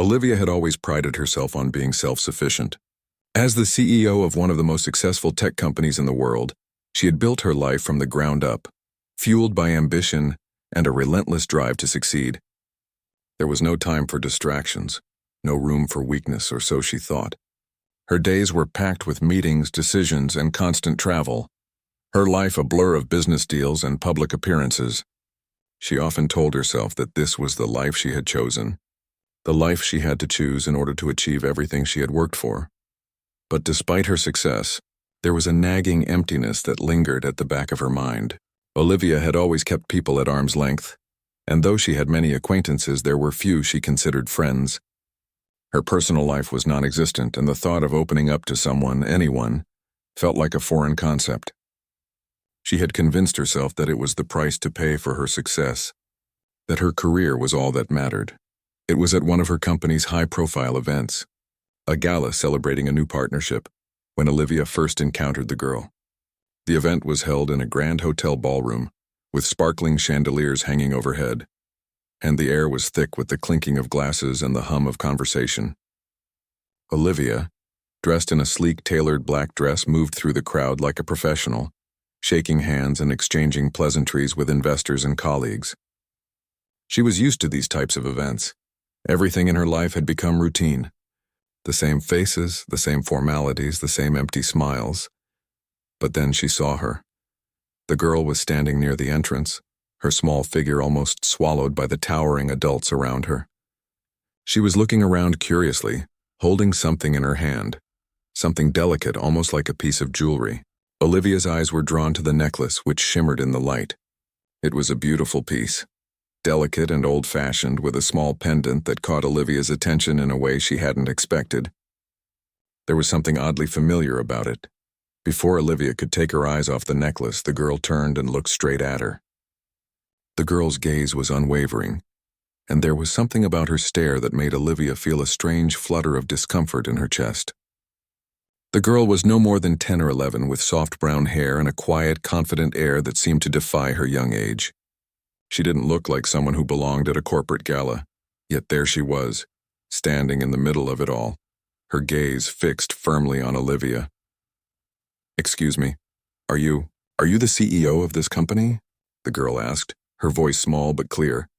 Olivia had always prided herself on being self-sufficient. As the CEO of one of the most successful tech companies in the world, she had built her life from the ground up, fueled by ambition and a relentless drive to succeed. There was no time for distractions, no room for weakness, or so she thought. Her days were packed with meetings, decisions, and constant travel, her life a blur of business deals and public appearances. She often told herself that this was the life she had chosen, the life she had to choose in order to achieve everything she had worked for. But despite her success, there was a nagging emptiness that lingered at the back of her mind. Olivia had always kept people at arm's length, and though she had many acquaintances, there were few she considered friends. Her personal life was non-existent, and the thought of opening up to someone, anyone, felt like a foreign concept. She had convinced herself that it was the price to pay for her success, that her career was all that mattered. It was at one of her company's high-profile events, a gala celebrating a new partnership, when Olivia first encountered the girl. The event was held in a grand hotel ballroom, with sparkling chandeliers hanging overhead, and the air was thick with the clinking of glasses and the hum of conversation. Olivia, dressed in a sleek tailored black dress, moved through the crowd like a professional, shaking hands and exchanging pleasantries with investors and colleagues. She was used to these types of events. Everything in her life had become routine. The same faces, the same formalities, the same empty smiles. But then she saw her. The girl was standing near the entrance, her small figure almost swallowed by the towering adults around her. She was looking around curiously, holding something in her hand, something delicate, almost like a piece of jewelry. Olivia's eyes were drawn to the necklace, which shimmered in the light. It was a beautiful piece, delicate and old-fashioned, with a small pendant that caught Olivia's attention in a way she hadn't expected. There was something oddly familiar about it. Before Olivia could take her eyes off the necklace, the girl turned and looked straight at her. The girl's gaze was unwavering, and there was something about her stare that made Olivia feel a strange flutter of discomfort in her chest. The girl was no more than 10 or 11, with soft brown hair and a quiet, confident air that seemed to defy her young age. She didn't look like someone who belonged at a corporate gala, yet there she was, standing in the middle of it all, her gaze fixed firmly on Olivia. "Excuse me, are you the CEO of this company?" the girl asked, her voice small but clear.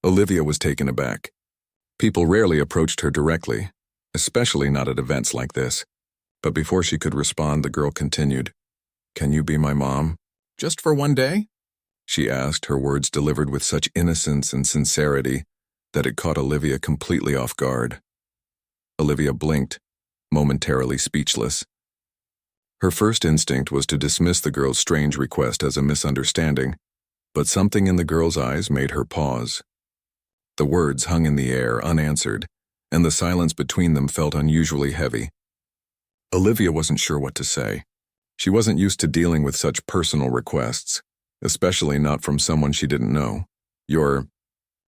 Olivia was taken aback. People rarely approached her directly, especially not at events like this. But before she could respond, the girl continued, "Can you be my mom? Just for one day?" she asked, her words delivered with such innocence and sincerity that it caught Olivia completely off guard. Olivia blinked, momentarily speechless. Her first instinct was to dismiss the girl's strange request as a misunderstanding, but something in the girl's eyes made her pause. The words hung in the air, unanswered, and the silence between them felt unusually heavy. Olivia wasn't sure what to say. She wasn't used to dealing with such personal requests, especially not from someone she didn't know. "Your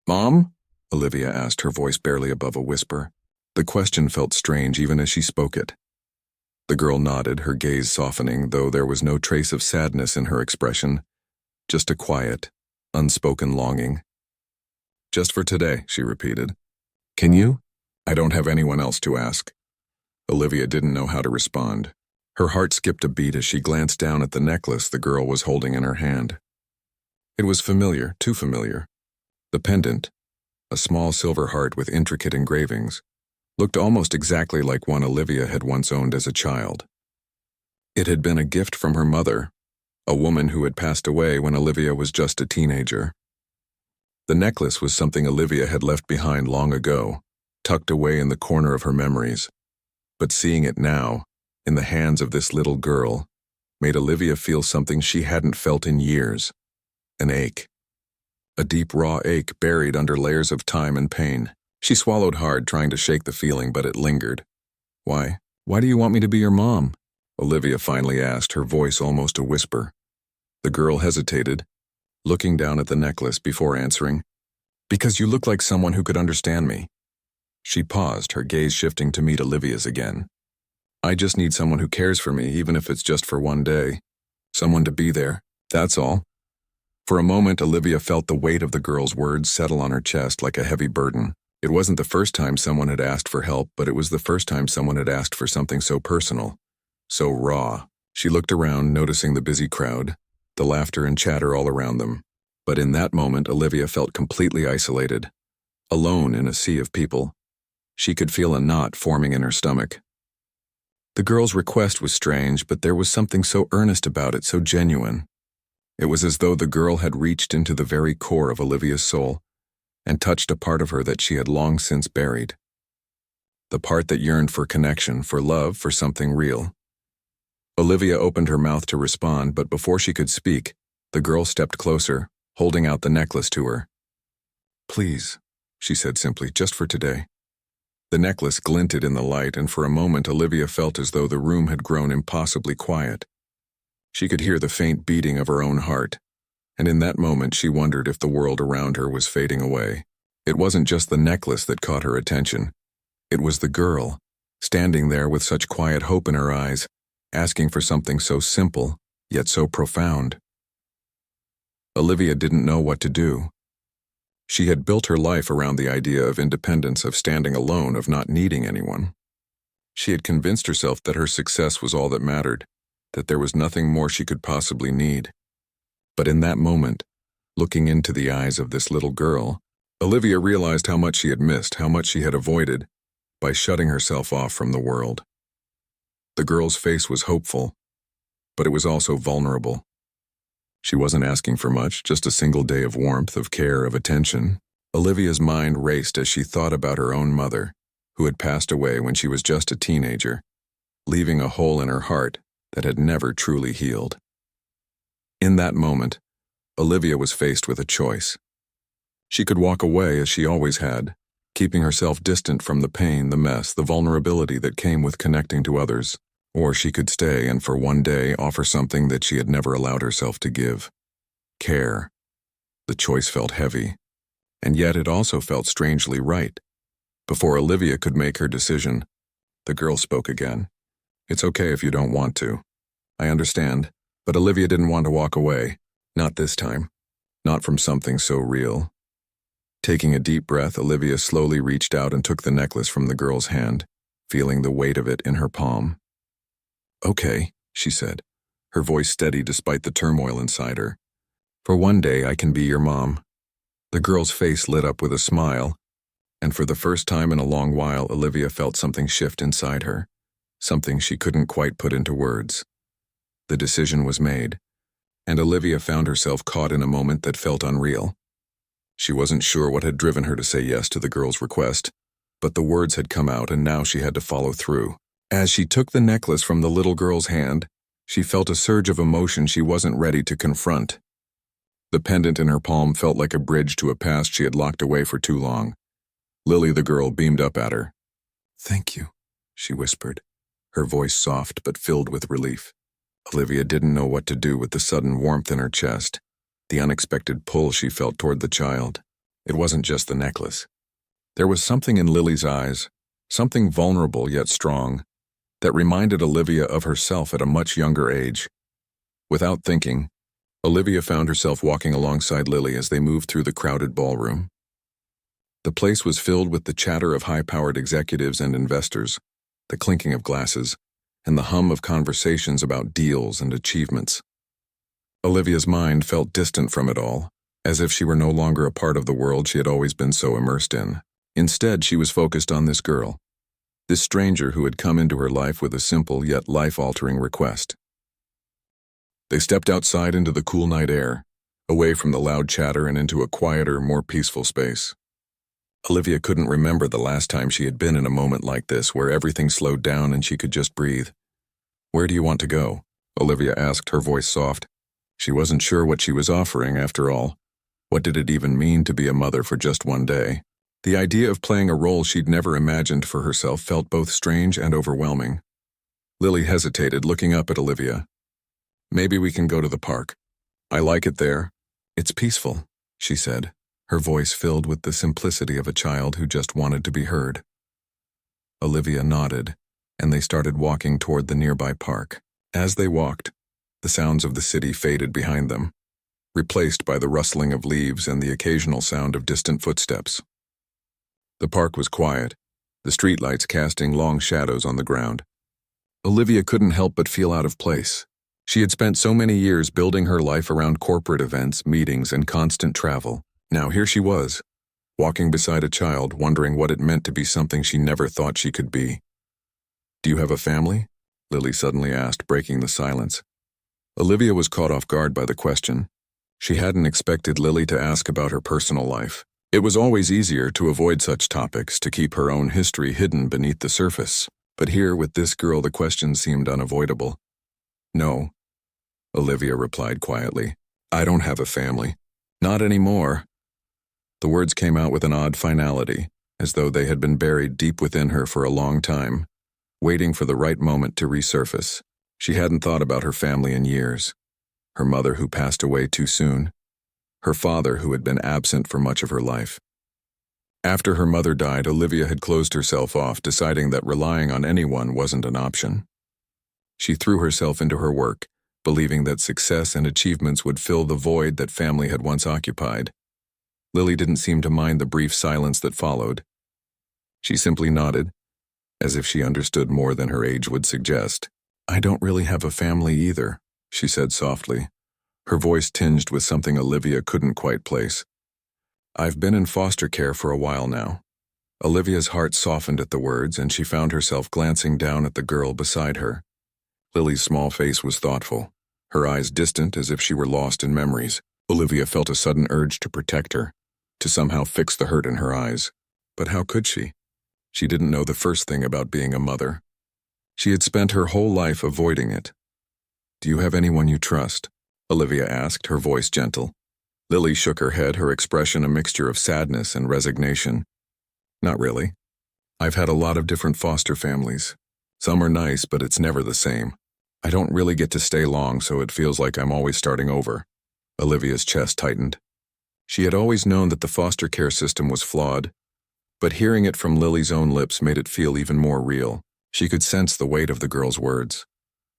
mom?" Olivia asked, her voice barely above a whisper. The question felt strange even as she spoke it. The girl nodded, her gaze softening, though there was no trace of sadness in her expression, just a quiet, unspoken longing. "Just for today," she repeated. "Can you? I don't have anyone else to ask." Olivia didn't know how to respond. Her heart skipped a beat as she glanced down at the necklace the girl was holding in her hand. It was familiar, too familiar. The pendant, a small silver heart with intricate engravings, looked almost exactly like one Olivia had once owned as a child. It had been a gift from her mother, a woman who had passed away when Olivia was just a teenager. The necklace was something Olivia had left behind long ago, tucked away in the corner of her memories. But seeing it now, in the hands of this little girl, made Olivia feel something she hadn't felt in years. An ache. A deep, raw ache buried under layers of time and pain. She swallowed hard, trying to shake the feeling, but it lingered. Why do you want me to be your mom?" Olivia finally asked, her voice almost a whisper. The girl hesitated, looking down at the necklace before answering. "Because you look like someone who could understand me." She paused, her gaze shifting to meet Olivia's again. "I just need someone who cares for me, even if it's just for one day. Someone to be there, that's all." For a moment, Olivia felt the weight of the girl's words settle on her chest like a heavy burden. It wasn't the first time someone had asked for help, but it was the first time someone had asked for something so personal, so raw. She looked around, noticing the busy crowd, the laughter and chatter all around them. But in that moment, Olivia felt completely isolated, alone in a sea of people. She could feel a knot forming in her stomach. The girl's request was strange, but there was something so earnest about it, so genuine. It was as though the girl had reached into the very core of Olivia's soul and touched a part of her that she had long since buried. The part that yearned for connection, for love, for something real. Olivia opened her mouth to respond, but before she could speak, the girl stepped closer, holding out the necklace to her. "Please," she said simply, "just for today." The necklace glinted in the light, and for a moment Olivia felt as though the room had grown impossibly quiet. She could hear the faint beating of her own heart, and in that moment she wondered if the world around her was fading away. It wasn't just the necklace that caught her attention. It was the girl, standing there with such quiet hope in her eyes, asking for something so simple, yet so profound. Olivia didn't know what to do. She had built her life around the idea of independence, of standing alone, of not needing anyone. She had convinced herself that her success was all that mattered, that there was nothing more she could possibly need. But in that moment, looking into the eyes of this little girl, Olivia realized how much she had missed, how much she had avoided, by shutting herself off from the world. The girl's face was hopeful, but it was also vulnerable. She wasn't asking for much, just a single day of warmth, of care, of attention. Olivia's mind raced as she thought about her own mother, who had passed away when she was just a teenager, leaving a hole in her heart that had never truly healed. In that moment, Olivia was faced with a choice. She could walk away as she always had, keeping herself distant from the pain, the mess, the vulnerability that came with connecting to others. Or she could stay and for one day offer something that she had never allowed herself to give. Care. The choice felt heavy, and yet it also felt strangely right. Before Olivia could make her decision, the girl spoke again. "It's okay if you don't want to. I understand." But Olivia didn't want to walk away. Not this time. Not from something so real. Taking a deep breath, Olivia slowly reached out and took the necklace from the girl's hand, feeling the weight of it in her palm. "Okay," she said, her voice steady despite the turmoil inside her. "For one day I can be your mom." The girl's face lit up with a smile, and for the first time in a long while Olivia felt something shift inside her, something she couldn't quite put into words. The decision was made, and Olivia found herself caught in a moment that felt unreal. She wasn't sure what had driven her to say yes to the girl's request, but the words had come out and now she had to follow through. As she took the necklace from the little girl's hand, she felt a surge of emotion she wasn't ready to confront. The pendant in her palm felt like a bridge to a past she had locked away for too long. Lily, the girl, beamed up at her. "Thank you," she whispered, her voice soft but filled with relief. Olivia didn't know what to do with the sudden warmth in her chest, the unexpected pull she felt toward the child. It wasn't just the necklace. There was something in Lily's eyes, something vulnerable yet strong, that reminded Olivia of herself at a much younger age. Without thinking, Olivia found herself walking alongside Lily as they moved through the crowded ballroom. The place was filled with the chatter of high-powered executives and investors, the clinking of glasses, and the hum of conversations about deals and achievements. Olivia's mind felt distant from it all, as if she were no longer a part of the world she had always been so immersed in. Instead, she was focused on this girl, this stranger who had come into her life with a simple yet life-altering request. They stepped outside into the cool night air, away from the loud chatter and into a quieter, more peaceful space. Olivia couldn't remember the last time she had been in a moment like this where everything slowed down and she could just breathe. "Where do you want to go?" Olivia asked, her voice soft. She wasn't sure what she was offering, after all. What did it even mean to be a mother for just one day? The idea of playing a role she'd never imagined for herself felt both strange and overwhelming. Lily hesitated, looking up at Olivia. "Maybe we can go to the park. I like it there. It's peaceful," she said, her voice filled with the simplicity of a child who just wanted to be heard. Olivia nodded, and they started walking toward the nearby park. As they walked, the sounds of the city faded behind them, replaced by the rustling of leaves and the occasional sound of distant footsteps. The park was quiet, the streetlights casting long shadows on the ground. Olivia couldn't help but feel out of place. She had spent so many years building her life around corporate events, meetings, and constant travel. Now here she was, walking beside a child, wondering what it meant to be something she never thought she could be. "Do you have a family?" Lily suddenly asked, breaking the silence. Olivia was caught off guard by the question. She hadn't expected Lily to ask about her personal life. It was always easier to avoid such topics, to keep her own history hidden beneath the surface. But here, with this girl, the question seemed unavoidable. "No," Olivia replied quietly. "I don't have a family. Not anymore." The words came out with an odd finality, as though they had been buried deep within her for a long time, waiting for the right moment to resurface. She hadn't thought about her family in years. Her mother, who passed away too soon. Her father, who had been absent for much of her life. After her mother died, Olivia had closed herself off, deciding that relying on anyone wasn't an option. She threw herself into her work, believing that success and achievements would fill the void that family had once occupied. Lily didn't seem to mind the brief silence that followed. She simply nodded, as if she understood more than her age would suggest. "I don't really have a family either," she said softly, her voice tinged with something Olivia couldn't quite place. "I've been in foster care for a while now." Olivia's heart softened at the words, and she found herself glancing down at the girl beside her. Lily's small face was thoughtful, her eyes distant as if she were lost in memories. Olivia felt a sudden urge to protect her, to somehow fix the hurt in her eyes. But how could she? She didn't know the first thing about being a mother. She had spent her whole life avoiding it. "Do you have anyone you trust?" Olivia asked, her voice gentle. Lily shook her head, her expression a mixture of sadness and resignation. "Not really. I've had a lot of different foster families. Some are nice, but it's never the same. I don't really get to stay long, so it feels like I'm always starting over." Olivia's chest tightened. She had always known that the foster care system was flawed, but hearing it from Lily's own lips made it feel even more real. She could sense the weight of the girl's words,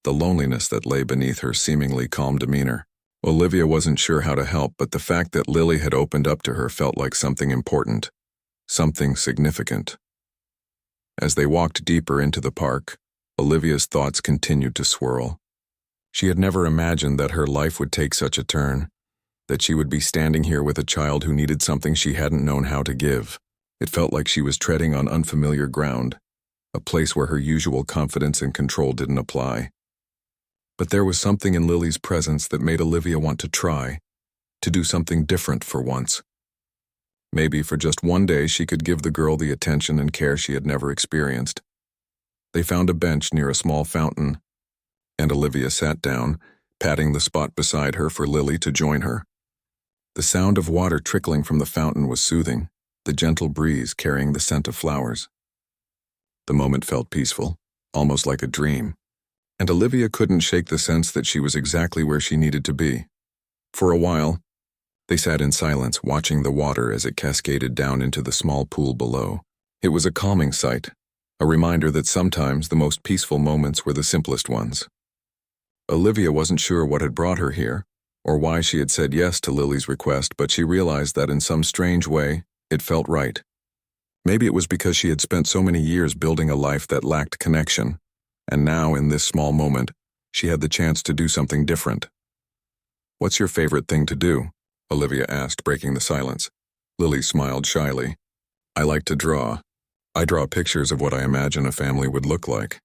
the loneliness that lay beneath her seemingly calm demeanor. Olivia wasn't sure how to help, but the fact that Lily had opened up to her felt like something important, something significant. As they walked deeper into the park, Olivia's thoughts continued to swirl. She had never imagined that her life would take such a turn, that she would be standing here with a child who needed something she hadn't known how to give. It felt like she was treading on unfamiliar ground, a place where her usual confidence and control didn't apply. But there was something in Lily's presence that made Olivia want to try, to do something different for once. Maybe for just one day she could give the girl the attention and care she had never experienced. They found a bench near a small fountain, and Olivia sat down, patting the spot beside her for Lily to join her. The sound of water trickling from the fountain was soothing, the gentle breeze carrying the scent of flowers. The moment felt peaceful, almost like a dream, and Olivia couldn't shake the sense that she was exactly where she needed to be. For a while, they sat in silence, watching the water as it cascaded down into the small pool below. It was a calming sight, a reminder that sometimes the most peaceful moments were the simplest ones. Olivia wasn't sure what had brought her here, or why she had said yes to Lily's request, but she realized that in some strange way, it felt right. Maybe it was because she had spent so many years building a life that lacked connection, and now, in this small moment, she had the chance to do something different. "What's your favorite thing to do?" Olivia asked, breaking the silence. Lily smiled shyly. "I like to draw. I draw pictures of what I imagine a family would look like.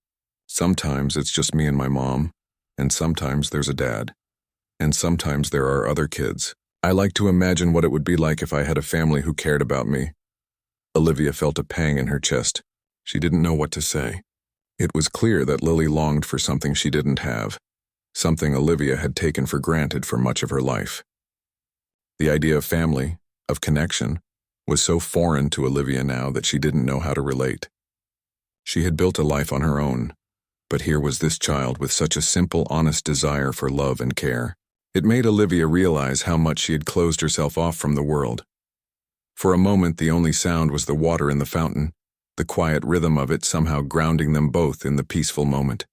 Sometimes it's just me and my mom, and sometimes there's a dad. And sometimes there are other kids. I like to imagine what it would be like if I had a family who cared about me." Olivia felt a pang in her chest. She didn't know what to say. It was clear that Lily longed for something she didn't have, something Olivia had taken for granted for much of her life. The idea of family, of connection, was so foreign to Olivia now that she didn't know how to relate. She had built a life on her own, but here was this child with such a simple, honest desire for love and care. It made Olivia realize how much she had closed herself off from the world. For a moment, the only sound was the water in the fountain, the quiet rhythm of it somehow grounding them both in the peaceful moment.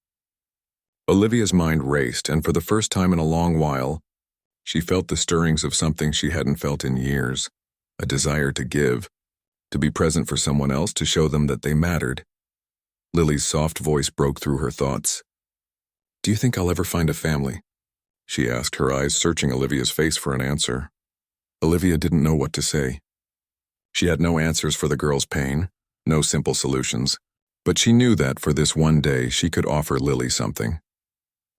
Olivia's mind raced, and for the first time in a long while, she felt the stirrings of something she hadn't felt in years, a desire to give, to be present for someone else, to show them that they mattered. Lily's soft voice broke through her thoughts. "Do you think I'll ever find a family?" she asked, her eyes searching Olivia's face for an answer. Olivia didn't know what to say. She had no answers for the girl's pain, no simple solutions, but she knew that for this one day she could offer Lily something.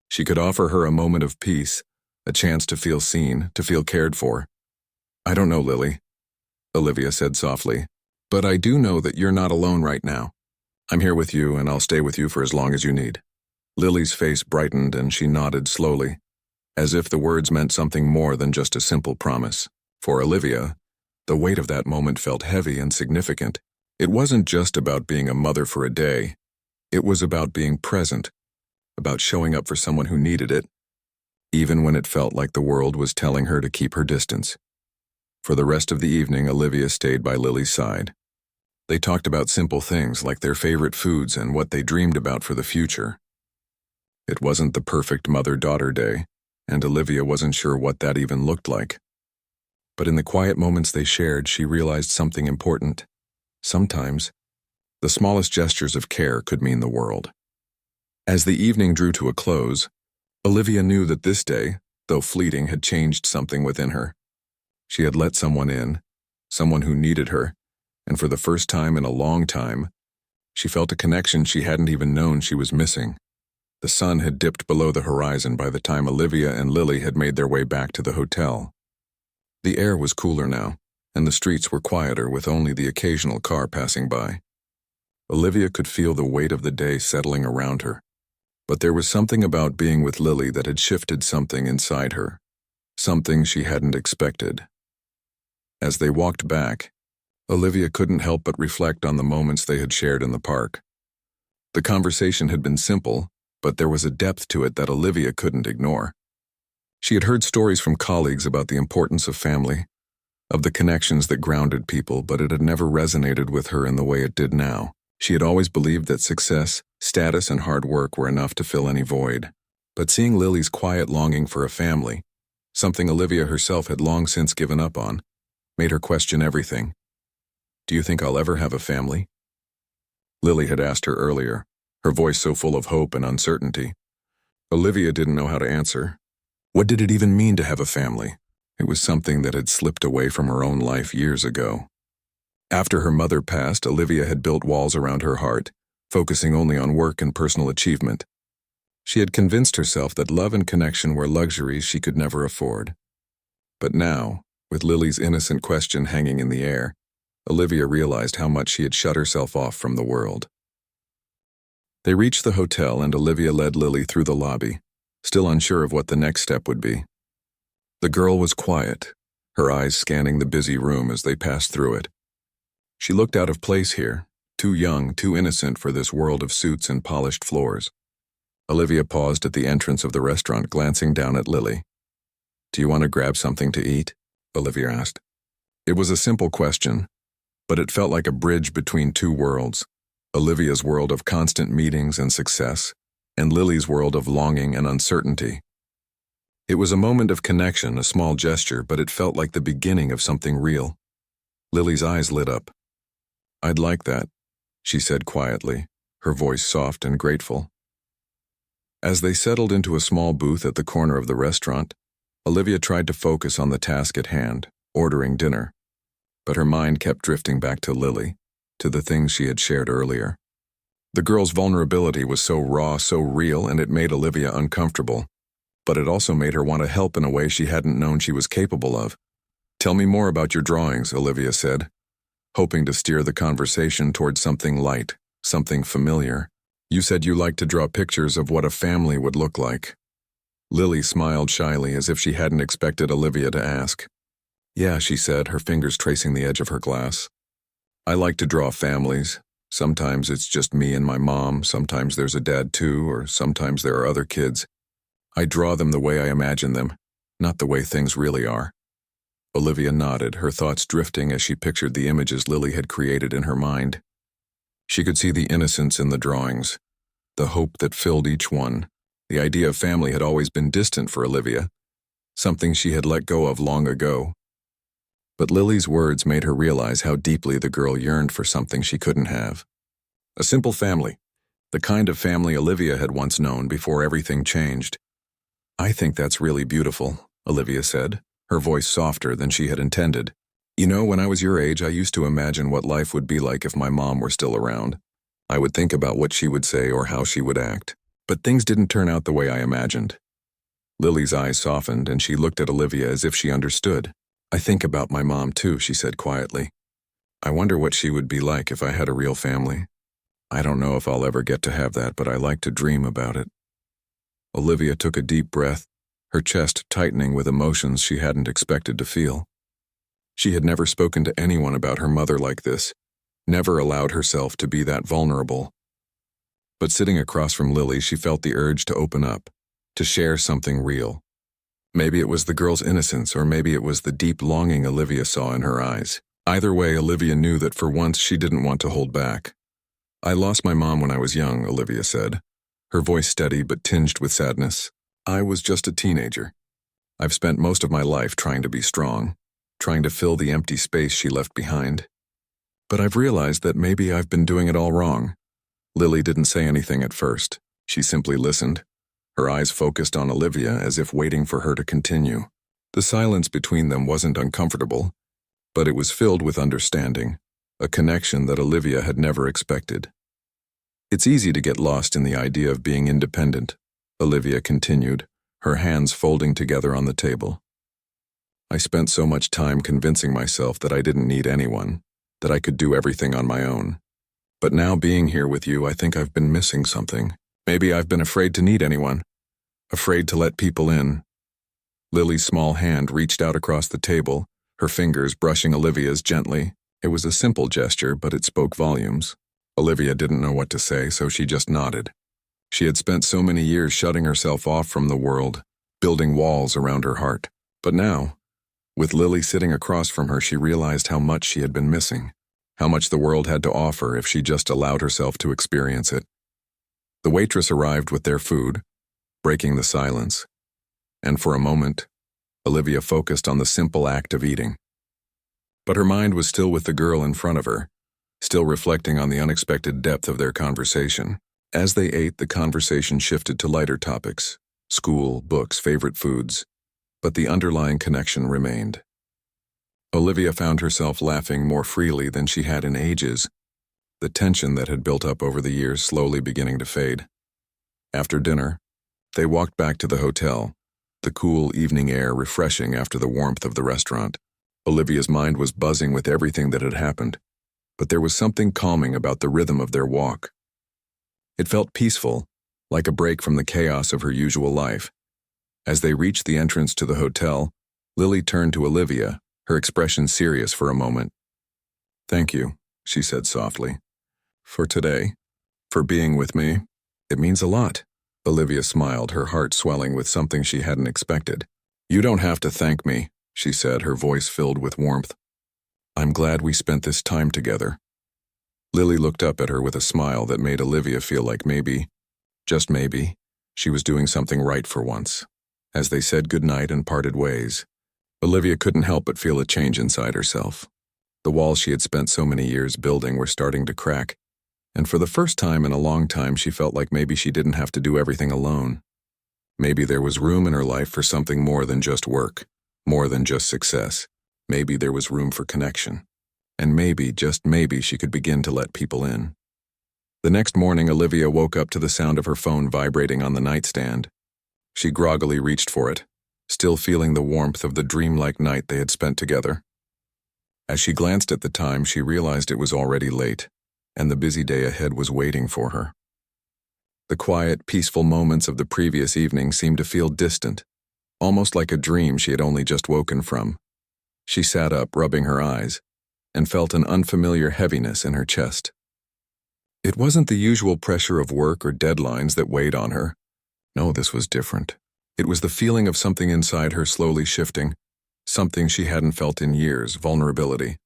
She could offer her a moment of peace, a chance to feel seen, to feel cared for. "I don't know, Lily," Olivia said softly, "but I do know that you're not alone right now. I'm here with you, and I'll stay with you for as long as you need." Lily's face brightened and she nodded slowly, as if the words meant something more than just a simple promise. For Olivia, the weight of that moment felt heavy and significant. It wasn't just about being a mother for a day. It was about being present, about showing up for someone who needed it, even when it felt like the world was telling her to keep her distance. For the rest of the evening, Olivia stayed by Lily's side. They talked about simple things like their favorite foods and what they dreamed about for the future. It wasn't the perfect mother-daughter day, and Olivia wasn't sure what that even looked like. But in the quiet moments they shared, she realized something important. Sometimes, the smallest gestures of care could mean the world. As the evening drew to a close, Olivia knew that this day, though fleeting, had changed something within her. She had let someone in, someone who needed her, and for the first time in a long time, she felt a connection she hadn't even known she was missing. The sun had dipped below the horizon by the time Olivia and Lily had made their way back to the hotel. The air was cooler now, and the streets were quieter with only the occasional car passing by. Olivia could feel the weight of the day settling around her, but there was something about being with Lily that had shifted something inside her, something she hadn't expected. As they walked back, Olivia couldn't help but reflect on the moments they had shared in the park. The conversation had been simple, but there was a depth to it that Olivia couldn't ignore. She had heard stories from colleagues about the importance of family, of the connections that grounded people, but it had never resonated with her in the way it did now. She had always believed that success, status, and hard work were enough to fill any void. But seeing Lily's quiet longing for a family, something Olivia herself had long since given up on, made her question everything. "Do you think I'll ever have a family?" Lily had asked her earlier, her voice so full of hope and uncertainty. Olivia didn't know how to answer. What did it even mean to have a family? It was something that had slipped away from her own life years ago. After her mother passed, Olivia had built walls around her heart, focusing only on work and personal achievement. She had convinced herself that love and connection were luxuries she could never afford. But now, with Lily's innocent question hanging in the air, Olivia realized how much she had shut herself off from the world. They reached the hotel and Olivia led Lily through the lobby, still unsure of what the next step would be. The girl was quiet, her eyes scanning the busy room as they passed through it. She looked out of place here, too young, too innocent for this world of suits and polished floors. Olivia paused at the entrance of the restaurant, glancing down at Lily. "Do you want to grab something to eat?" Olivia asked. It was a simple question, but it felt like a bridge between two worlds. Olivia's world of constant meetings and success, and Lily's world of longing and uncertainty. It was a moment of connection, a small gesture, but it felt like the beginning of something real. Lily's eyes lit up. "I'd like that," she said quietly, her voice soft and grateful. As they settled into a small booth at the corner of the restaurant, Olivia tried to focus on the task at hand, ordering dinner. But her mind kept drifting back to Lily, to the things she had shared earlier. The girl's vulnerability was so raw, so real, and it made Olivia uncomfortable. But it also made her want to help in a way she hadn't known she was capable of. "Tell me more about your drawings," Olivia said, hoping to steer the conversation towards something light, something familiar. "You said you liked to draw pictures of what a family would look like." Lily smiled shyly as if she hadn't expected Olivia to ask. "Yeah," she said, her fingers tracing the edge of her glass. "I like to draw families. Sometimes it's just me and my mom, sometimes there's a dad too, or sometimes there are other kids. I draw them the way I imagine them, not the way things really are." Olivia nodded, her thoughts drifting as she pictured the images Lily had created in her mind. She could see the innocence in the drawings, the hope that filled each one. The idea of family had always been distant for Olivia, something she had let go of long ago. But Lily's words made her realize how deeply the girl yearned for something she couldn't have. A simple family, the kind of family Olivia had once known before everything changed. "I think that's really beautiful," Olivia said, her voice softer than she had intended. "You know, when I was your age, I used to imagine what life would be like if my mom were still around. I would think about what she would say or how she would act. But things didn't turn out the way I imagined." Lily's eyes softened, and she looked at Olivia as if she understood. "I think about my mom too," she said quietly. "I wonder what she would be like if I had a real family. I don't know if I'll ever get to have that, but I like to dream about it." Olivia took a deep breath, her chest tightening with emotions she hadn't expected to feel. She had never spoken to anyone about her mother like this, never allowed herself to be that vulnerable. But sitting across from Lily, she felt the urge to open up, to share something real. Maybe it was the girl's innocence, or maybe it was the deep longing Olivia saw in her eyes. Either way, Olivia knew that for once she didn't want to hold back. "I lost my mom when I was young," Olivia said, her voice steady but tinged with sadness. "I was just a teenager. I've spent most of my life trying to be strong, trying to fill the empty space she left behind. But I've realized that maybe I've been doing it all wrong." Lily didn't say anything at first. She simply listened, her eyes focused on Olivia as if waiting for her to continue. The silence between them wasn't uncomfortable, but it was filled with understanding, a connection that Olivia had never expected. "It's easy to get lost in the idea of being independent," Olivia continued, her hands folding together on the table. "I spent so much time convincing myself that I didn't need anyone, that I could do everything on my own. But now being here with you, I think I've been missing something. Maybe I've been afraid to need anyone, afraid to let people in." Lily's small hand reached out across the table, her fingers brushing Olivia's gently. It was a simple gesture, but it spoke volumes. Olivia didn't know what to say, so she just nodded. She had spent so many years shutting herself off from the world, building walls around her heart. But now, with Lily sitting across from her, she realized how much she had been missing, how much the world had to offer if she just allowed herself to experience it. The waitress arrived with their food, breaking the silence, and for a moment, Olivia focused on the simple act of eating. But her mind was still with the girl in front of her, still reflecting on the unexpected depth of their conversation. As they ate, the conversation shifted to lighter topics: school, books, favorite foods, but the underlying connection remained. Olivia found herself laughing more freely than she had in ages, the tension that had built up over the years slowly beginning to fade. After dinner, they walked back to the hotel, the cool evening air refreshing after the warmth of the restaurant. Olivia's mind was buzzing with everything that had happened, but there was something calming about the rhythm of their walk. It felt peaceful, like a break from the chaos of her usual life. As they reached the entrance to the hotel, Lily turned to Olivia, her expression serious for a moment. "Thank you," she said softly. "For today, for being with me. It means a lot." Olivia smiled, her heart swelling with something she hadn't expected. "You don't have to thank me," she said, her voice filled with warmth. "I'm glad we spent this time together." Lily looked up at her with a smile that made Olivia feel like maybe, just maybe, she was doing something right for once. As they said goodnight and parted ways, Olivia couldn't help but feel a change inside herself. The walls she had spent so many years building were starting to crack, and for the first time in a long time she felt like maybe she didn't have to do everything alone. Maybe there was room in her life for something more than just work, more than just success. Maybe there was room for connection. And maybe, just maybe, she could begin to let people in. The next morning, Olivia woke up to the sound of her phone vibrating on the nightstand. She groggily reached for it, still feeling the warmth of the dreamlike night they had spent together. As she glanced at the time, she realized it was already late, and the busy day ahead was waiting for her. The quiet, peaceful moments of the previous evening seemed to feel distant, almost like a dream she had only just woken from. She sat up, rubbing her eyes, and felt an unfamiliar heaviness in her chest. It wasn't the usual pressure of work or deadlines that weighed on her. No, this was different. It was the feeling of something inside her slowly shifting, something she hadn't felt in years: vulnerability.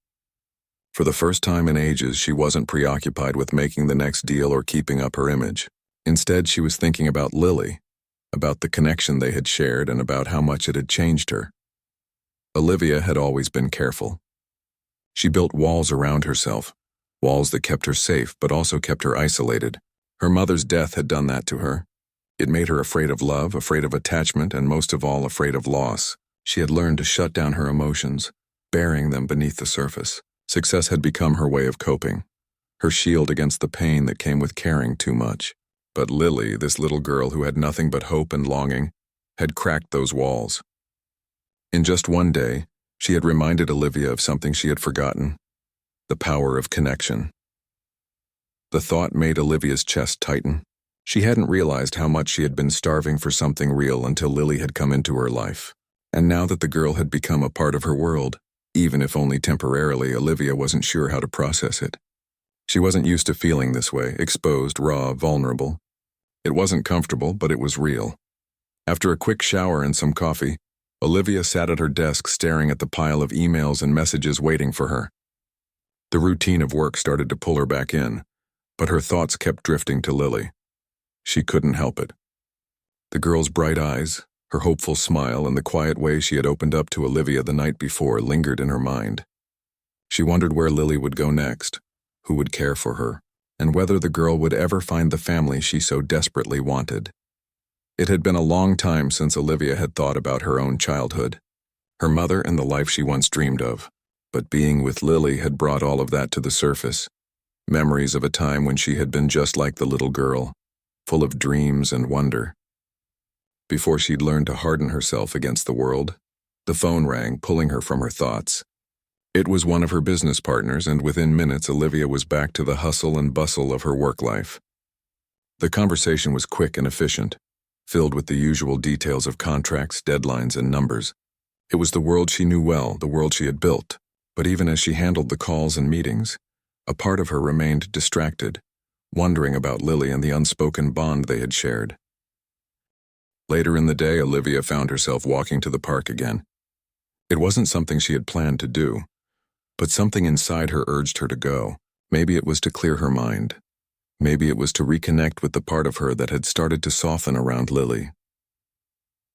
For the first time in ages, she wasn't preoccupied with making the next deal or keeping up her image. Instead, she was thinking about Lily, about the connection they had shared, and about how much it had changed her. Olivia had always been careful. She built walls around herself, walls that kept her safe but also kept her isolated. Her mother's death had done that to her. It made her afraid of love, afraid of attachment, and most of all, afraid of loss. She had learned to shut down her emotions, burying them beneath the surface. Success had become her way of coping, her shield against the pain that came with caring too much. But Lily, this little girl who had nothing but hope and longing, had cracked those walls. In just one day, she had reminded Olivia of something she had forgotten: the power of connection. The thought made Olivia's chest tighten. She hadn't realized how much she had been starving for something real until Lily had come into her life. And now that the girl had become a part of her world, even if only temporarily, Olivia wasn't sure how to process it. She wasn't used to feeling this way, exposed, raw, vulnerable. It wasn't comfortable, but it was real. After a quick shower and some coffee, Olivia sat at her desk staring at the pile of emails and messages waiting for her. The routine of work started to pull her back in, but her thoughts kept drifting to Lily. She couldn't help it. The girl's bright eyes, her hopeful smile, and the quiet way she had opened up to Olivia the night before lingered in her mind. She wondered where Lily would go next, who would care for her, and whether the girl would ever find the family she so desperately wanted. It had been a long time since Olivia had thought about her own childhood, her mother and the life she once dreamed of. But being with Lily had brought all of that to the surface. Memories of a time when she had been just like the little girl, full of dreams and wonder. Before she'd learned to harden herself against the world, the phone rang, pulling her from her thoughts. It was one of her business partners, and within minutes Olivia was back to the hustle and bustle of her work life. The conversation was quick and efficient, filled with the usual details of contracts, deadlines, and numbers. It was the world she knew well, the world she had built. But even as she handled the calls and meetings, a part of her remained distracted, wondering about Lily and the unspoken bond they had shared. Later in the day, Olivia found herself walking to the park again. It wasn't something she had planned to do, but something inside her urged her to go. Maybe it was to clear her mind. Maybe it was to reconnect with the part of her that had started to soften around Lily.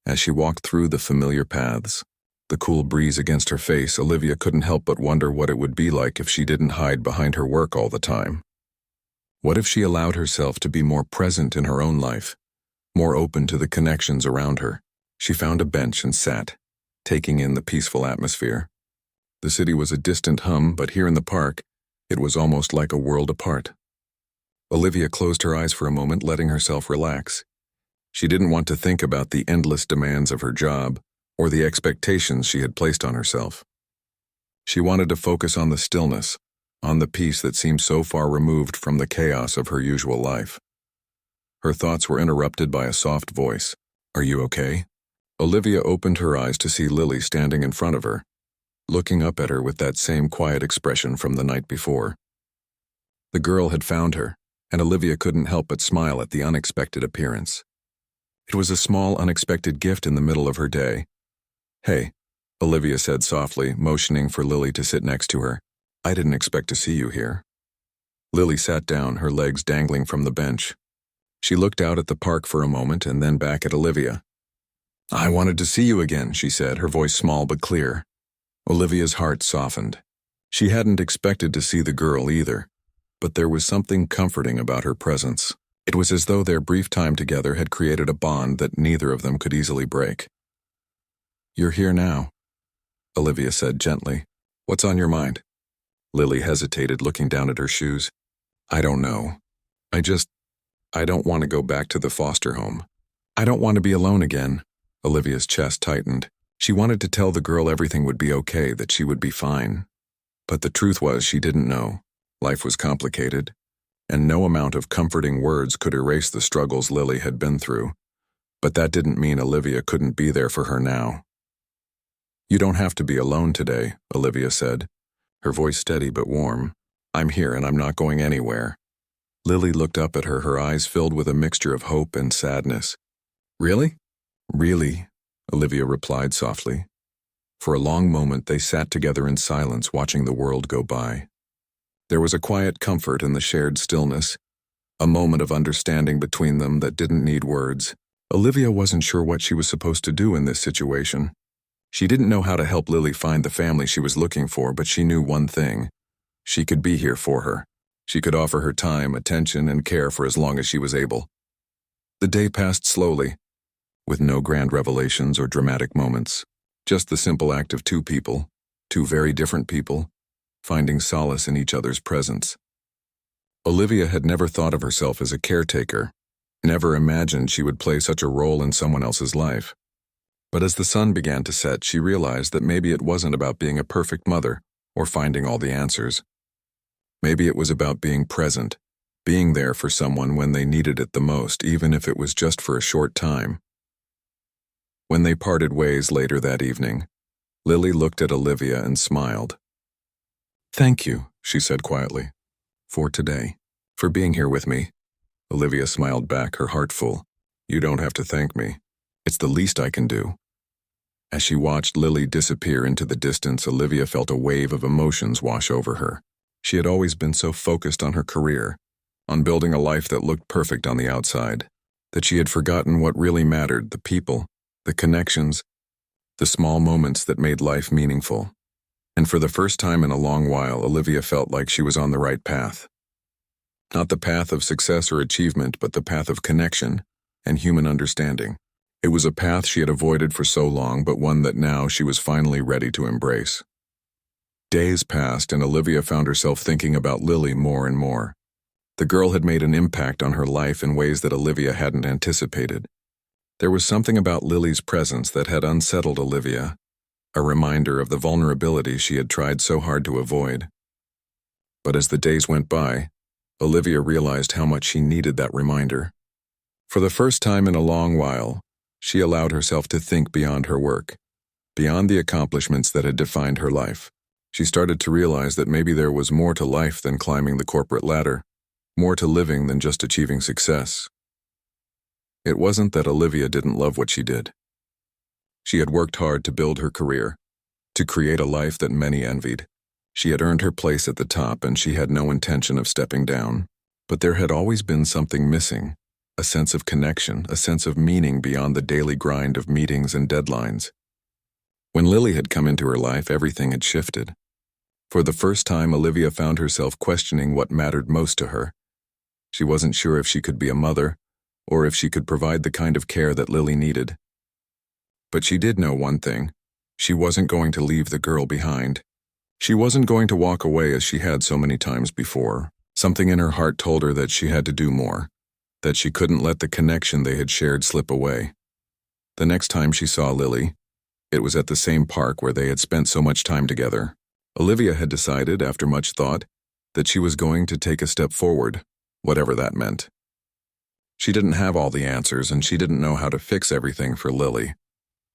As she walked through the familiar paths, the cool breeze against her face, Olivia couldn't help but wonder what it would be like if she didn't hide behind her work all the time. What if she allowed herself to be more present in her own life, more open to the connections around her? She found a bench and sat, taking in the peaceful atmosphere. The city was a distant hum, but here in the park, it was almost like a world apart. Olivia closed her eyes for a moment, letting herself relax. She didn't want to think about the endless demands of her job, or the expectations she had placed on herself. She wanted to focus on the stillness, on the peace that seemed so far removed from the chaos of her usual life. Her thoughts were interrupted by a soft voice. "Are you okay?" Olivia opened her eyes to see Lily standing in front of her, looking up at her with that same quiet expression from the night before. The girl had found her, and Olivia couldn't help but smile at the unexpected appearance. It was a small, unexpected gift in the middle of her day. "Hey," Olivia said softly, motioning for Lily to sit next to her. "I didn't expect to see you here." Lily sat down, her legs dangling from the bench. She looked out at the park for a moment and then back at Olivia. "I wanted to see you again," she said, her voice small but clear. Olivia's heart softened. She hadn't expected to see the girl either, but there was something comforting about her presence. It was as though their brief time together had created a bond that neither of them could easily break. "You're here now," Olivia said gently. "What's on your mind?" Lily hesitated, looking down at her shoes. "I don't know. I don't want to go back to the foster home. I don't want to be alone again." Olivia's chest tightened. She wanted to tell the girl everything would be okay, that she would be fine. But the truth was she didn't know. Life was complicated, and no amount of comforting words could erase the struggles Lily had been through. But that didn't mean Olivia couldn't be there for her now. "You don't have to be alone today," Olivia said, her voice steady but warm. "I'm here and I'm not going anywhere." Lily looked up at her, her eyes filled with a mixture of hope and sadness. "Really?" "Really," Olivia replied softly. For a long moment they sat together in silence, watching the world go by. There was a quiet comfort in the shared stillness, a moment of understanding between them that didn't need words. Olivia wasn't sure what she was supposed to do in this situation. She didn't know how to help Lily find the family she was looking for, but she knew one thing. She could be here for her. She could offer her time, attention, and care for as long as she was able. The day passed slowly, with no grand revelations or dramatic moments. Just the simple act of two people, two very different people, finding solace in each other's presence. Olivia had never thought of herself as a caretaker, never imagined she would play such a role in someone else's life. But as the sun began to set, she realized that maybe it wasn't about being a perfect mother or finding all the answers. Maybe it was about being present, being there for someone when they needed it the most, even if it was just for a short time. When they parted ways later that evening, Lily looked at Olivia and smiled. "Thank you," she said quietly, "for today, for being here with me." Olivia smiled back, her heart full. "You don't have to thank me. It's the least I can do." As she watched Lily disappear into the distance, Olivia felt a wave of emotions wash over her. She had always been so focused on her career, on building a life that looked perfect on the outside, that she had forgotten what really mattered: the people, the connections, the small moments that made life meaningful. And for the first time in a long while, Olivia felt like she was on the right path. Not the path of success or achievement, but the path of connection and human understanding. It was a path she had avoided for so long, but one that now she was finally ready to embrace. Days passed, and Olivia found herself thinking about Lily more and more. The girl had made an impact on her life in ways that Olivia hadn't anticipated. There was something about Lily's presence that had unsettled Olivia, a reminder of the vulnerability she had tried so hard to avoid. But as the days went by, Olivia realized how much she needed that reminder. For the first time in a long while, she allowed herself to think beyond her work, beyond the accomplishments that had defined her life. She started to realize that maybe there was more to life than climbing the corporate ladder, more to living than just achieving success. It wasn't that Olivia didn't love what she did. She had worked hard to build her career, to create a life that many envied. She had earned her place at the top, and she had no intention of stepping down. But there had always been something missing. A sense of connection, a sense of meaning beyond the daily grind of meetings and deadlines. When Lily had come into her life, everything had shifted. For the first time, Olivia found herself questioning what mattered most to her. She wasn't sure if she could be a mother, or if she could provide the kind of care that Lily needed. But she did know one thing: she wasn't going to leave the girl behind. She wasn't going to walk away as she had so many times before. Something in her heart told her that she had to do more, that she couldn't let the connection they had shared slip away. The next time she saw Lily, it was at the same park where they had spent so much time together. Olivia had decided, after much thought, that she was going to take a step forward, whatever that meant. She didn't have all the answers, and she didn't know how to fix everything for Lily.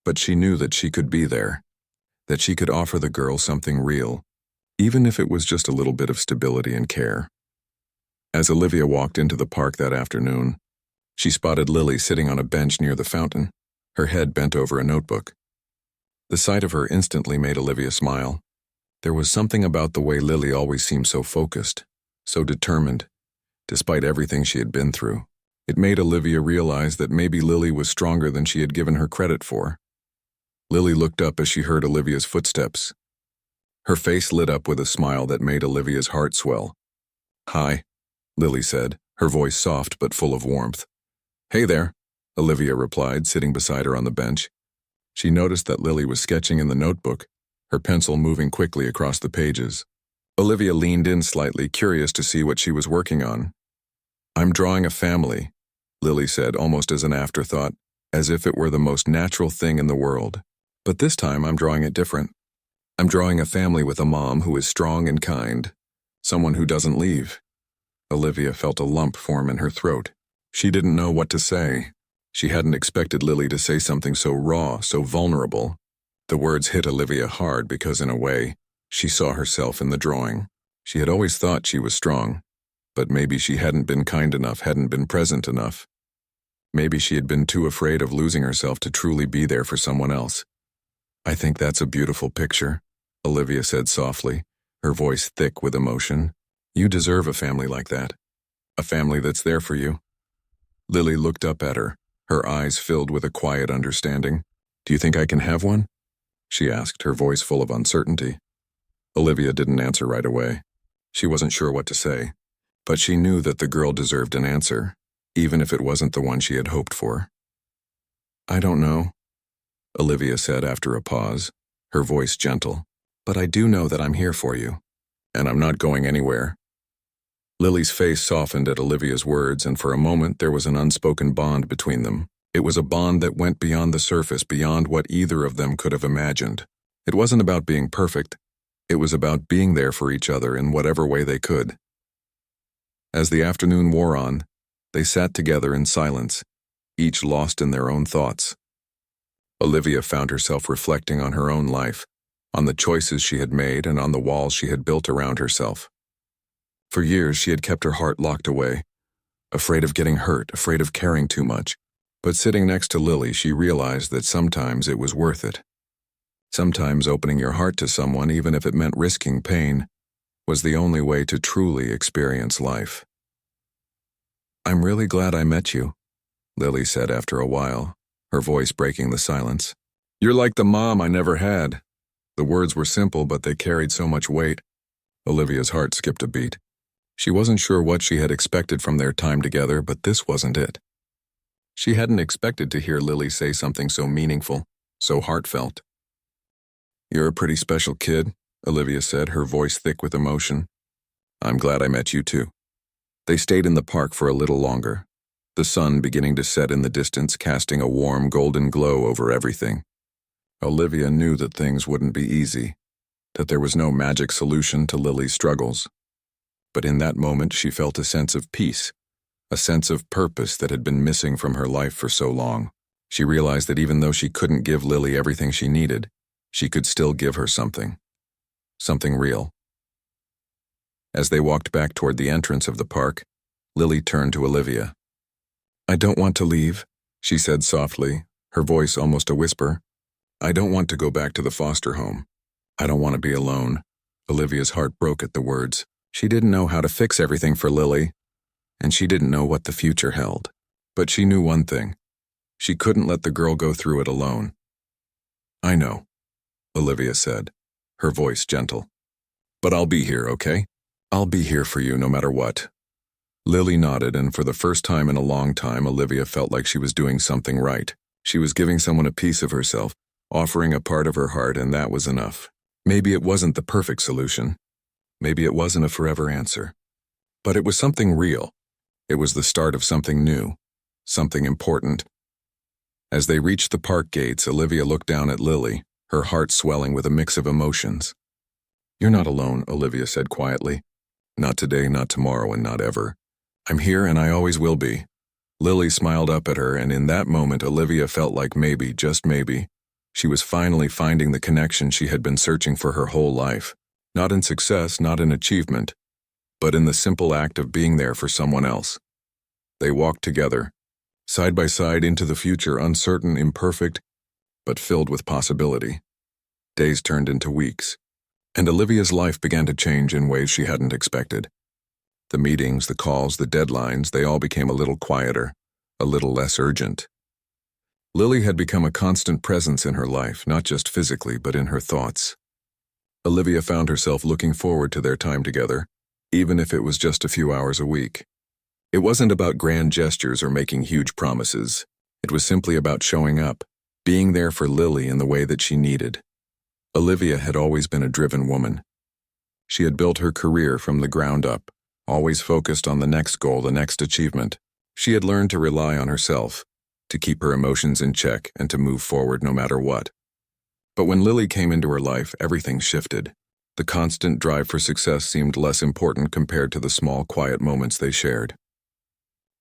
But she knew that she could be there, that she could offer the girl something real, even if it was just a little bit of stability and care. As Olivia walked into the park that afternoon, she spotted Lily sitting on a bench near the fountain, her head bent over a notebook. The sight of her instantly made Olivia smile. There was something about the way Lily always seemed so focused, so determined, despite everything she had been through. It made Olivia realize that maybe Lily was stronger than she had given her credit for. Lily looked up as she heard Olivia's footsteps. Her face lit up with a smile that made Olivia's heart swell. "Hi," Lily said, her voice soft but full of warmth. "Hey there," Olivia replied, sitting beside her on the bench. She noticed that Lily was sketching in the notebook, her pencil moving quickly across the pages. Olivia leaned in slightly, curious to see what she was working on. "I'm drawing a family," Lily said, almost as an afterthought, as if it were the most natural thing in the world. "But this time I'm drawing it different. I'm drawing a family with a mom who is strong and kind, someone who doesn't leave." Olivia felt a lump form in her throat. She didn't know what to say. She hadn't expected Lily to say something so raw, so vulnerable. The words hit Olivia hard because, in a way, she saw herself in the drawing. She had always thought she was strong, but maybe she hadn't been kind enough, hadn't been present enough. Maybe she had been too afraid of losing herself to truly be there for someone else. "I think that's a beautiful picture," Olivia said softly, her voice thick with emotion. "You deserve a family like that. A family that's there for you." Lily looked up at her, her eyes filled with a quiet understanding. "Do you think I can have one?" she asked, her voice full of uncertainty. Olivia didn't answer right away. She wasn't sure what to say, but she knew that the girl deserved an answer, even if it wasn't the one she had hoped for. "I don't know," Olivia said after a pause, her voice gentle, "but I do know that I'm here for you, and I'm not going anywhere." Lily's face softened at Olivia's words, and for a moment there was an unspoken bond between them. It was a bond that went beyond the surface, beyond what either of them could have imagined. It wasn't about being perfect. It was about being there for each other in whatever way they could. As the afternoon wore on, they sat together in silence, each lost in their own thoughts. Olivia found herself reflecting on her own life, on the choices she had made and on the walls she had built around herself. For years she had kept her heart locked away, afraid of getting hurt, afraid of caring too much. But sitting next to Lily, she realized that sometimes it was worth it. Sometimes opening your heart to someone, even if it meant risking pain, was the only way to truly experience life. "I'm really glad I met you," Lily said after a while, her voice breaking the silence. "You're like the mom I never had." The words were simple, but they carried so much weight. Olivia's heart skipped a beat. She wasn't sure what she had expected from their time together, but this wasn't it. She hadn't expected to hear Lily say something so meaningful, so heartfelt. "You're a pretty special kid," Olivia said, her voice thick with emotion. "I'm glad I met you too." They stayed in the park for a little longer, the sun beginning to set in the distance, casting a warm golden glow over everything. Olivia knew that things wouldn't be easy, that there was no magic solution to Lily's struggles. But in that moment she felt a sense of peace, a sense of purpose that had been missing from her life for so long. She realized that even though she couldn't give Lily everything she needed, she could still give her something real. As they walked back toward the entrance of the park, Lily turned to Olivia. "I don't want to leave," she said softly, her voice almost a whisper. "I don't want to go back to the foster home. I don't want to be alone." Olivia's heart broke at the words. She didn't know how to fix everything for Lily, and she didn't know what the future held. But she knew one thing. She couldn't let the girl go through it alone. "I know," Olivia said, her voice gentle. "But I'll be here, okay? I'll be here for you no matter what." Lily nodded, and for the first time in a long time, Olivia felt like she was doing something right. She was giving someone a piece of herself, offering a part of her heart, and that was enough. Maybe it wasn't the perfect solution. Maybe it wasn't a forever answer. But it was something real. It was the start of something new, something important. As they reached the park gates, Olivia looked down at Lily, her heart swelling with a mix of emotions. "You're not alone," Olivia said quietly. "Not today, not tomorrow, and not ever. I'm here and I always will be." Lily smiled up at her, and in that moment Olivia felt like maybe, just maybe, she was finally finding the connection she had been searching for her whole life. Not in success, not in achievement, but in the simple act of being there for someone else. They walked together, side by side into the future, uncertain, imperfect, but filled with possibility. Days turned into weeks, and Olivia's life began to change in ways she hadn't expected. The meetings, the calls, the deadlines, they all became a little quieter, a little less urgent. Lily had become a constant presence in her life, not just physically, but in her thoughts. Olivia found herself looking forward to their time together, even if it was just a few hours a week. It wasn't about grand gestures or making huge promises. It was simply about showing up, being there for Lily in the way that she needed. Olivia had always been a driven woman. She had built her career from the ground up, always focused on the next goal, the next achievement. She had learned to rely on herself, to keep her emotions in check, and to move forward no matter what. But when Lily came into her life, everything shifted. The constant drive for success seemed less important compared to the small, quiet moments they shared.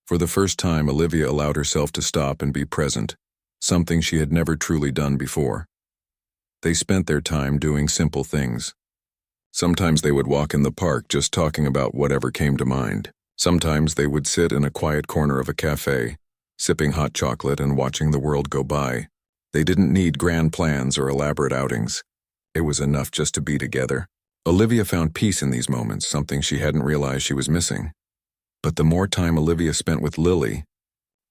For the first time, Olivia allowed herself to stop and be present, something she had never truly done before. They spent their time doing simple things. Sometimes they would walk in the park just talking about whatever came to mind. Sometimes they would sit in a quiet corner of a cafe, sipping hot chocolate and watching the world go by. They didn't need grand plans or elaborate outings. It was enough just to be together. Olivia found peace in these moments, something she hadn't realized she was missing. But the more time Olivia spent with Lily,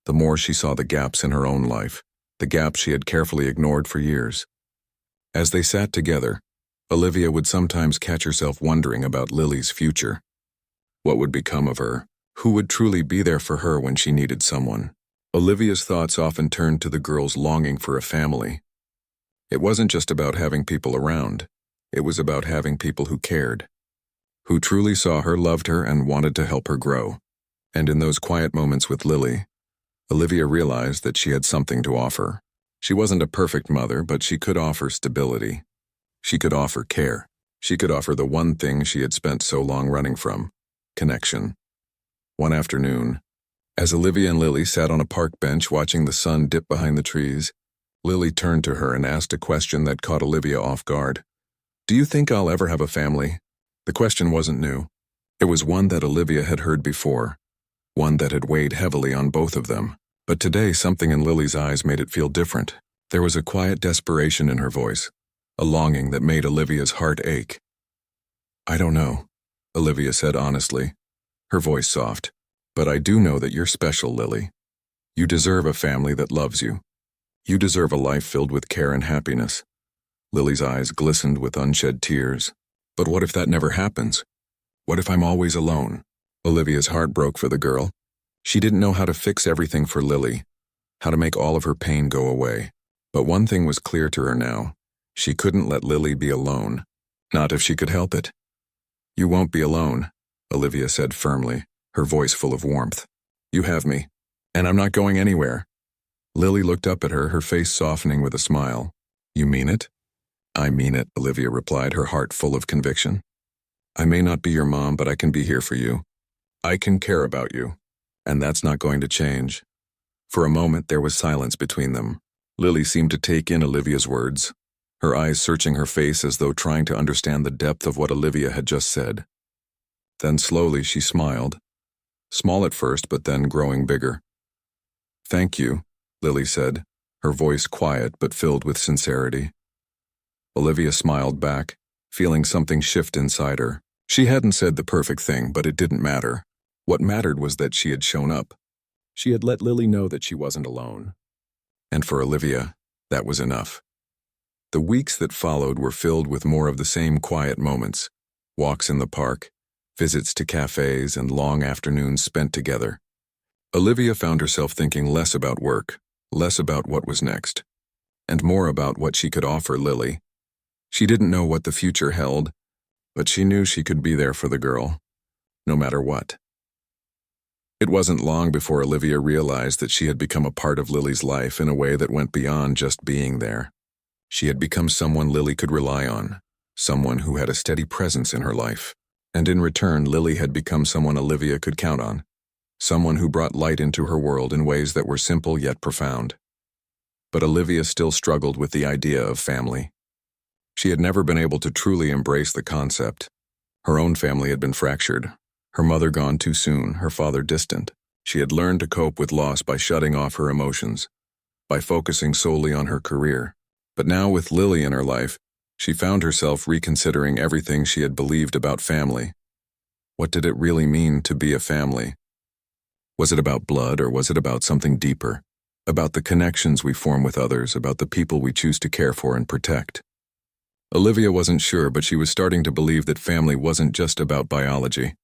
the more she saw the gaps in her own life, the gaps she had carefully ignored for years. As they sat together, Olivia would sometimes catch herself wondering about Lily's future. What would become of her? Who would truly be there for her when she needed someone? Olivia's thoughts often turned to the girl's longing for a family. It wasn't just about having people around. It was about having people who cared, who truly saw her, loved her, and wanted to help her grow. And in those quiet moments with Lily, Olivia realized that she had something to offer. She wasn't a perfect mother, but she could offer stability. She could offer care. She could offer the one thing she had spent so long running from: connection. One afternoon, as Olivia and Lily sat on a park bench watching the sun dip behind the trees, Lily turned to her and asked a question that caught Olivia off guard. "Do you think I'll ever have a family?" The question wasn't new. It was one that Olivia had heard before, one that had weighed heavily on both of them. But today, something in Lily's eyes made it feel different. There was a quiet desperation in her voice, a longing that made Olivia's heart ache. "I don't know," Olivia said honestly, her voice soft. "But I do know that you're special, Lily. You deserve a family that loves you. You deserve a life filled with care and happiness." Lily's eyes glistened with unshed tears. "But what if that never happens? What if I'm always alone?" Olivia's heart broke for the girl. She didn't know how to fix everything for Lily, how to make all of her pain go away. But one thing was clear to her now. She couldn't let Lily be alone, not if she could help it. "You won't be alone," Olivia said firmly, her voice full of warmth. "You have me, and I'm not going anywhere." Lily looked up at her face softening with a smile. "You mean it?" "I mean it," Olivia replied, her heart full of conviction. "I may not be your mom, but I can be here for you. I can care about you, and that's not going to change." For a moment, there was silence between them. Lily seemed to take in Olivia's words, her eyes searching her face as though trying to understand the depth of what Olivia had just said. Then slowly she smiled, small at first, but then growing bigger. "Thank you," Lily said, her voice quiet but filled with sincerity. Olivia smiled back, feeling something shift inside her. She hadn't said the perfect thing, but it didn't matter. What mattered was that she had shown up. She had let Lily know that she wasn't alone. And for Olivia, that was enough. The weeks that followed were filled with more of the same quiet moments: walks in the park, visits to cafes, and long afternoons spent together. Olivia found herself thinking less about work, less about what was next, and more about what she could offer Lily. She didn't know what the future held, but she knew she could be there for the girl, no matter what. It wasn't long before Olivia realized that she had become a part of Lily's life in a way that went beyond just being there. She had become someone Lily could rely on, someone who had a steady presence in her life. And in return, Lily had become someone Olivia could count on, someone who brought light into her world in ways that were simple yet profound. But Olivia still struggled with the idea of family. She had never been able to truly embrace the concept. Her own family had been fractured, her mother gone too soon, her father distant. She had learned to cope with loss by shutting off her emotions, by focusing solely on her career. But now, with Lily in her life, she found herself reconsidering everything she had believed about family. What did it really mean to be a family? Was it about blood, or was it about something deeper? About the connections we form with others, about the people we choose to care for and protect? Olivia wasn't sure, but she was starting to believe that family wasn't just about biology.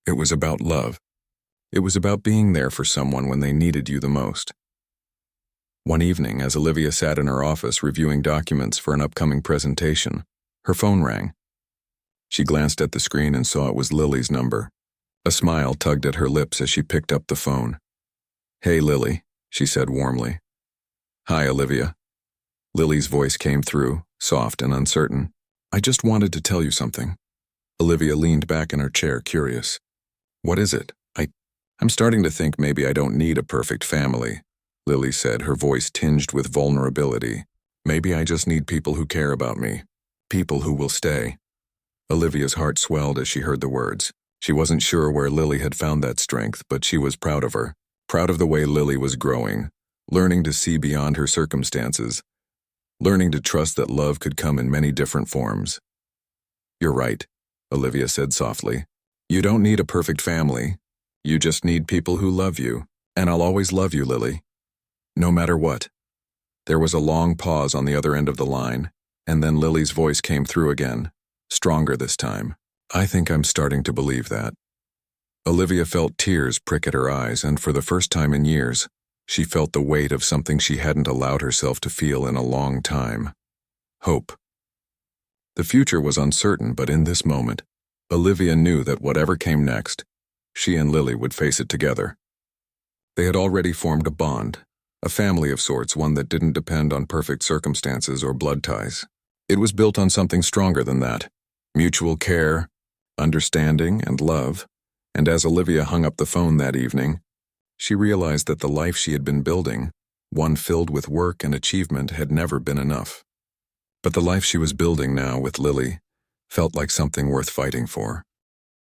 It was about love. It was about being there for someone when they needed you the most. One evening, as Olivia sat in her office reviewing documents for an upcoming presentation, her phone rang. She glanced at the screen and saw it was Lily's number. A smile tugged at her lips as she picked up the phone. "Hey, Lily," she said warmly. "Hi, Olivia." Lily's voice came through, soft and uncertain. "I just wanted to tell you something." Olivia leaned back in her chair, curious. "What is it?" I'm starting to think maybe I don't need a perfect family," Lily said, her voice tinged with vulnerability. "Maybe I just need people who care about me, people who will stay." Olivia's heart swelled as she heard the words. She wasn't sure where Lily had found that strength, but she was proud of her, proud of the way Lily was growing, learning to see beyond her circumstances, learning to trust that love could come in many different forms. "You're right," Olivia said softly. "You don't need a perfect family. You just need people who love you, and I'll always love you, Lily. No matter what." There was a long pause on the other end of the line, And then Lily's voice came through again, stronger this time. I think I'm starting to believe that. Olivia felt tears prick at her eyes, and for the first time in years, she felt the weight of something she hadn't allowed herself to feel in a long time. Hope. The future was uncertain, but in this moment, Olivia knew that whatever came next, she and Lily would face it together. They had already formed a bond, a family of sorts, one that didn't depend on perfect circumstances or blood ties. It was built on something stronger than that: mutual care, understanding, and love. And as Olivia hung up the phone that evening, she realized that the life she had been building, one filled with work and achievement, had never been enough. But the life she was building now with Lily felt like something worth fighting for.